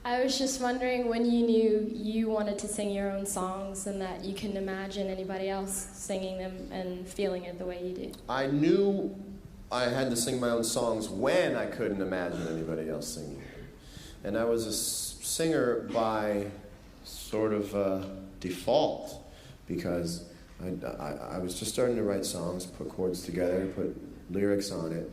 I was just wondering when you knew you wanted to sing your own songs and that you couldn't imagine anybody else singing them and feeling it the way you do. I knew I had to sing my own songs when I couldn't imagine anybody else singing them. And I was a singer by sort of default, because I was just starting to write songs, put chords together, put lyrics on it,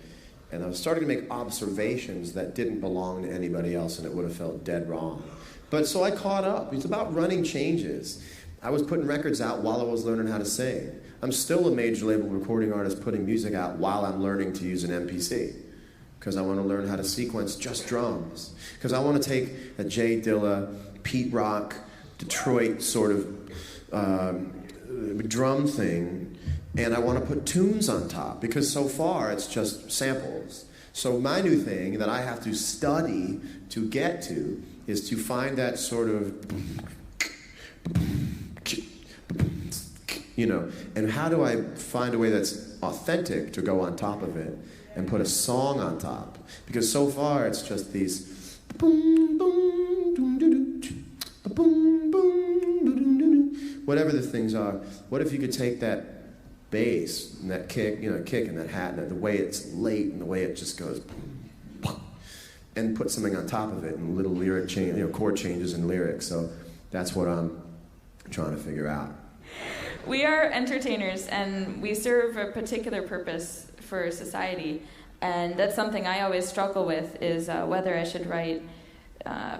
and I was starting to make observations that didn't belong to anybody else, and it would have felt dead wrong. But so I caught up. It's about running changes. I was putting records out while I was learning how to sing. I'm still a major label recording artist putting music out while I'm learning to use an MPC, because I want to learn how to sequence just drums, because I want to take a Jay Dilla, Pete Rock, Detroit sort of drum thing, and I want to put tunes on top, because so far it's just samples. So my new thing that I have to study to get to is to find that sort of, you know, and how do I find a way that's authentic to go on top of it and put a song on top? Because so far it's just these boom, boom, doom, doo, doo, boom, boom, doo, doo, doo, whatever the things are. What if you could take that bass and that kick, you know, kick and that hat and the way it's late and the way it just goes boom, boom, and put something on top of it and little lyric change, you know, chord changes and lyrics. So that's what I'm trying to figure out. We are entertainers, and we serve a particular purpose for society, and that's something I always struggle with, is whether I should write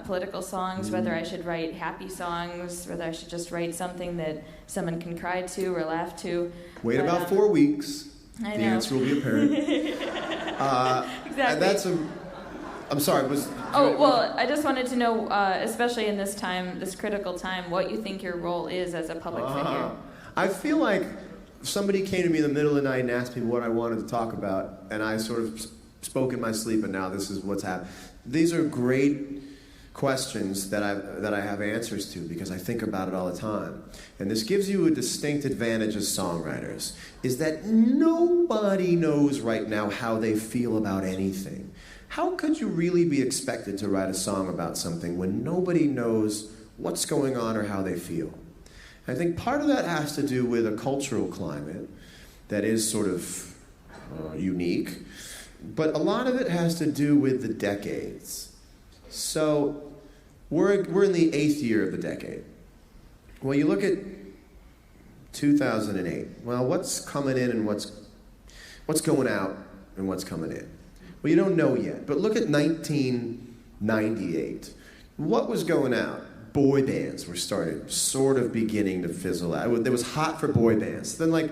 political songs, whether I should write happy songs, whether I should just write something that someone can cry to or laugh to. Wait about 4 weeks. The answer will be apparent. Exactly. And that's I'm sorry, I just wanted to know, especially in this time, this critical time, what you think your role is as a public figure. I feel like if somebody came to me in the middle of the night and asked me what I wanted to talk about, and I sort of spoke in my sleep, and now this is what's happened. These are great questions that I have answers to, because I think about it all the time. And this gives you a distinct advantage as songwriters, is that nobody knows right now how they feel about anything. How could you really be expected to write a song about something when nobody knows what's going on or how they feel? I think part of that has to do with a cultural climate that is sort of unique, but a lot of it has to do with the decades. So we're in the 8th year of the decade. Well, you look at 2008. Well, what's coming in and what's going out and what's coming in? Well, you don't know yet, but look at 1998. What was going out? Boy bands were sort of beginning to fizzle out. It was hot for boy bands. Then like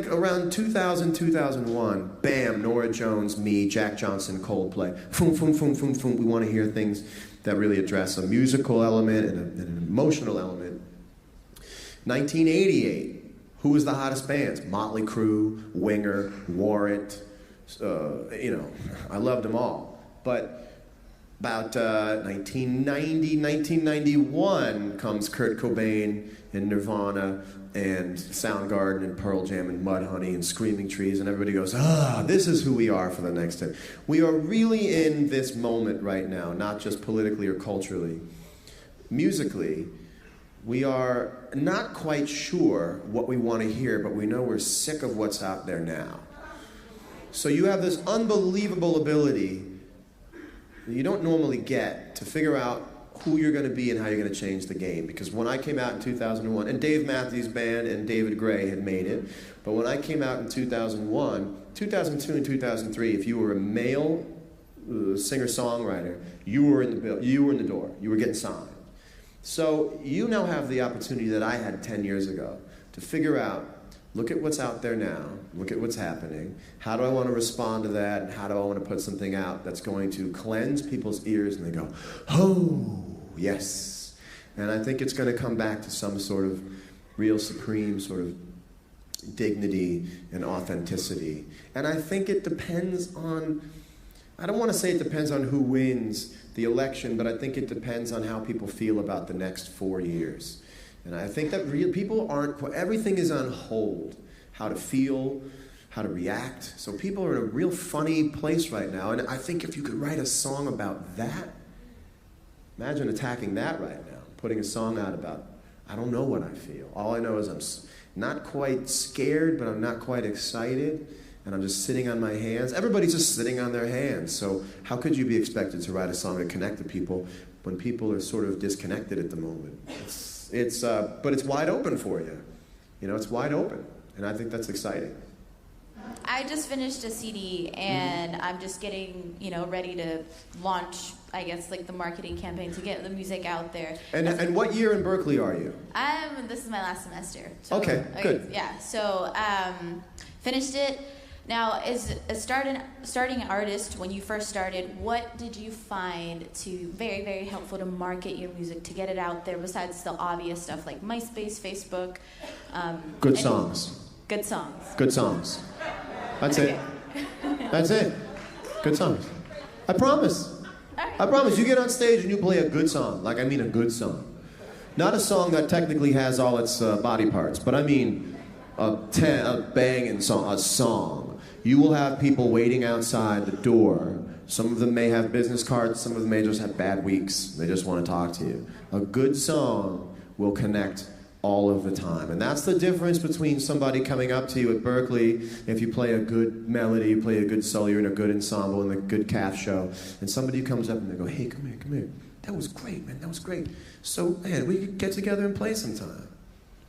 around 2000, 2001, bam, Norah Jones, me, Jack Johnson, Coldplay. Foom, foom, foom, foom, foom. We want to hear things that really address a musical element and an emotional element. 1988, who was the hottest bands? Motley Crue, Winger, Warrant. I loved them all. But about 1990, 1991 comes Kurt Cobain and Nirvana and Soundgarden and Pearl Jam and Mudhoney and Screaming Trees, and everybody goes, this is who we are for the next 10. We are really in this moment right now, not just politically or culturally. Musically, we are not quite sure what we want to hear, but we know we're sick of what's out there now. So you have this unbelievable ability that you don't normally get to figure out who you're going to be and how you're going to change the game. Because when I came out in 2001, and Dave Matthews Band and David Gray had made it, but when I came out in 2001, 2002 and 2003, if you were a male singer-songwriter, you were in the door. You were getting signed. So you now have the opportunity that I had 10 years ago to figure out, look at what's out there now, look at what's happening, how do I want to respond to that, and how do I want to put something out that's going to cleanse people's ears, and they go, oh, yes. And I think it's going to come back to some sort of real supreme sort of dignity and authenticity. And I think it depends on, I don't want to say it depends on who wins the election, but I think it depends on how people feel about the next 4 years. And I think that people aren't, everything is on hold. How to feel, how to react. So people are in a real funny place right now. And I think if you could write a song about that, Imagine attacking that right now, putting a song out about, I don't know what I feel. All I know is I'm not quite scared, but I'm not quite excited, and I'm just sitting on my hands. Everybody's just sitting on their hands, so how could you be expected to write a song that connect to people when people are sort of disconnected at the moment? But it's wide open for you. You know, it's wide open, and I think that's exciting. I just finished a CD, and I'm just getting, ready to launch, I guess, like the marketing campaign to get the music out there. And what year in Berklee are you? This is my last semester. So, okay, good. Yeah, so finished it. Now, as a starting artist, when you first started, what did you find to very, very helpful to market your music, to get it out there, besides the obvious stuff like MySpace, Facebook? Good songs. Good songs. Good songs. That's it. That's it. Good songs. I promise. Right. I promise. You get on stage and you play a good song. Like, I mean a good song. Not a song that technically has all its body parts, but I mean a banging song, a song. You will have people waiting outside the door. Some of them may have business cards. Some of them may just have bad weeks. They just want to talk to you. A good song will connect all of the time. And that's the difference between somebody coming up to you at Berklee, if you play a good melody, you play a good solo, you're in a good ensemble, in a good calf show, and somebody comes up and they go, hey, come here. That was great, man, that was great. So, man, we could get together and play sometime.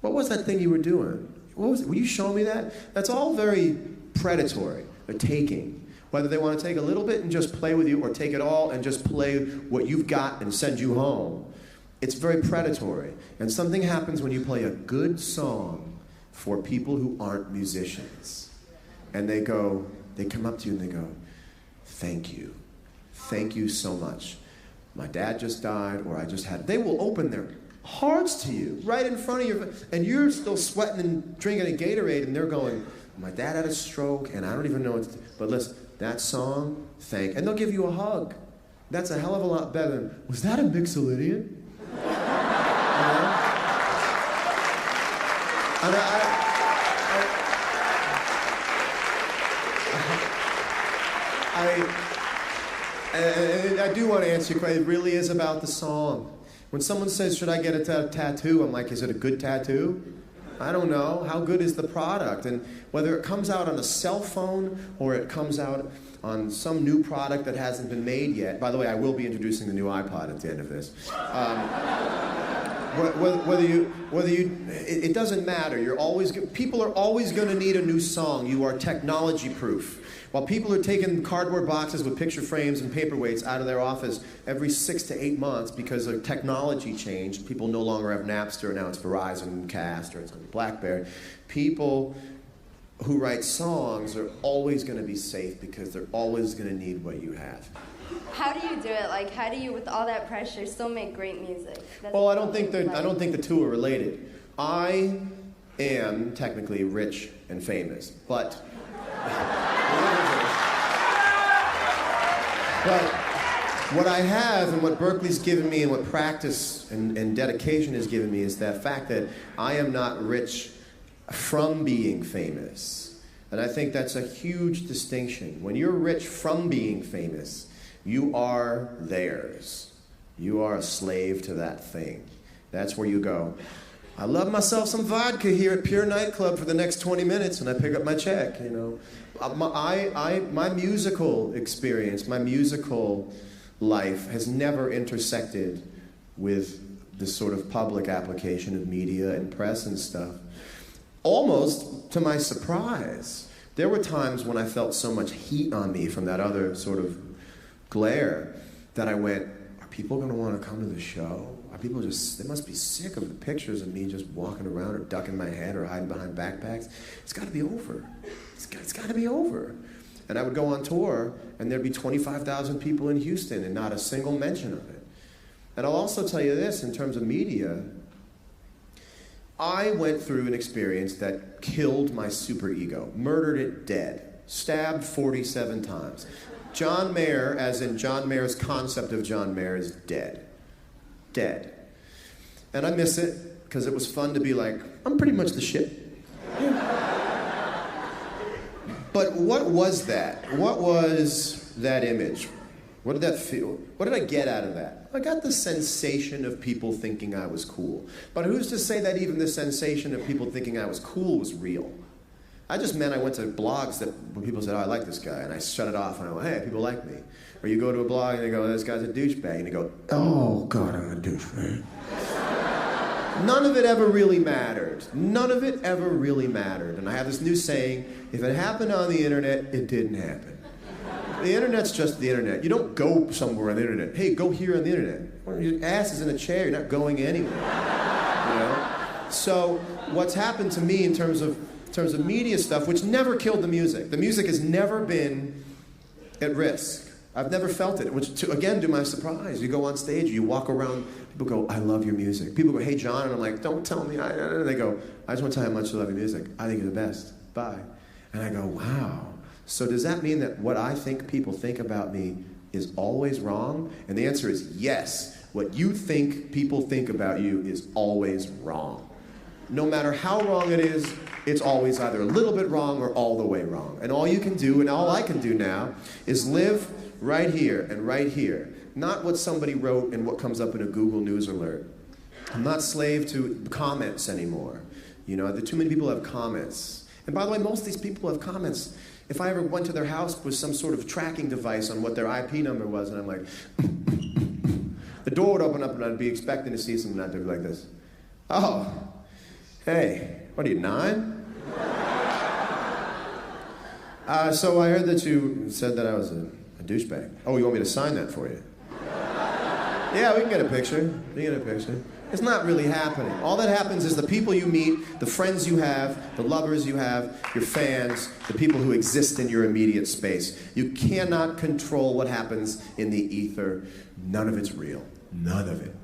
What was that thing you were doing? What was it? Will you show me that? That's all very predatory. They're taking. Whether they want to take a little bit and just play with you or take it all and just play what you've got and send you home. It's very predatory. And something happens when you play a good song for people who aren't musicians. And they come up to you and they go, thank you. Thank you so much. My dad just died, or I just had... They will open their hearts to you right in front of you. And you're still sweating and drinking a Gatorade, and they're going, my dad had a stroke, and I don't even know what to do. But listen, that song, and they'll give you a hug. That's a hell of a lot better than, was that a Mixolydian? And I do want to answer your question. It really is about the song. When someone says, should I get a tattoo? I'm like, is it a good tattoo? I don't know. How good is the product? And whether it comes out on a cell phone or it comes out on some new product that hasn't been made yet. By the way, I will be introducing the new iPod at the end of this. It doesn't matter. People are always going to need a new song. You are technology proof. While people are taking cardboard boxes with picture frames and paperweights out of their office every 6 to 8 months because of technology change, people no longer have Napster, now it's Verizon, Cast, or it's on BlackBerry. People who write songs are always going to be safe because they're always going to need what you have. How do you do it? Like, how do you, with all that pressure, still make great music? Well, I don't think the two are related. I am technically rich and famous, but what I have and what Berklee's given me and what practice and dedication has given me is that fact that I am not rich from being famous. And I think that's a huge distinction. When you're rich from being famous, you are theirs. You are a slave to that thing. That's where you go, I love myself some vodka here at Pure Nightclub for the next 20 minutes, and I pick up my check, you know. My musical experience, my musical life has never intersected with this sort of public application of media and press and stuff. Almost to my surprise. There were times when I felt so much heat on me from that other sort of glare that I went, are people going to want to come to the show? Are people just, they must be sick of the pictures of me just walking around or ducking my head or hiding behind backpacks. It's got to be over. It's got to be over. And I would go on tour, and there'd be 25,000 people in Houston and not a single mention of it. And I'll also tell you this, in terms of media, I went through an experience that killed my superego, murdered it dead, stabbed 47 times. John Mayer, as in John Mayer's concept of John Mayer, is dead. Dead. And I miss it, because it was fun to be like, I'm pretty much the shit. But what was that? What was that image? What did that feel? What did I get out of that? I got the sensation of people thinking I was cool. But who's to say that even the sensation of people thinking I was cool was real? I just meant I went to blogs that where people said, oh, I like this guy, and I shut it off, and I go, hey, people like me. Or you go to a blog and they go, this guy's a douchebag, and you go, oh, God, I'm a douchebag. None of it ever really mattered. None of it ever really mattered. And I have this new saying, if it happened on the internet, it didn't happen. The internet's just the internet. You don't go somewhere on the internet. Hey, go here on the internet. Your ass is in a chair, you're not going anywhere. You know? So what's happened to me in terms of media stuff, which never killed the music. The music has never been at risk. I've never felt it, which, again, to my surprise, you go on stage, you walk around, people go, I love your music. People go, hey, John, and I'm like, don't tell me. And they go, I just want to tell you how much I love your music. I think you're the best. Bye. And I go, wow. So does that mean that what I think people think about me is always wrong? And the answer is yes. What you think people think about you is always wrong. No matter how wrong it is, it's always either a little bit wrong or all the way wrong. And all you can do, and all I can do now, is live right here and right here. Not what somebody wrote and what comes up in a Google News alert. I'm not slave to comments anymore. You know, too many people have comments. And by the way, most of these people have comments. If I ever went to their house with some sort of tracking device on what their IP number was, and I'm like, the door would open up and I'd be expecting to see something out there like this. Oh, hey, what are you, 9? So I heard that you said that I was a douchebag. Oh, you want me to sign that for you? Yeah, we can get a picture. We can get a picture. It's not really happening. All that happens is the people you meet, the friends you have, the lovers you have, your fans, the people who exist in your immediate space. You cannot control what happens in the ether. None of it's real. None of it.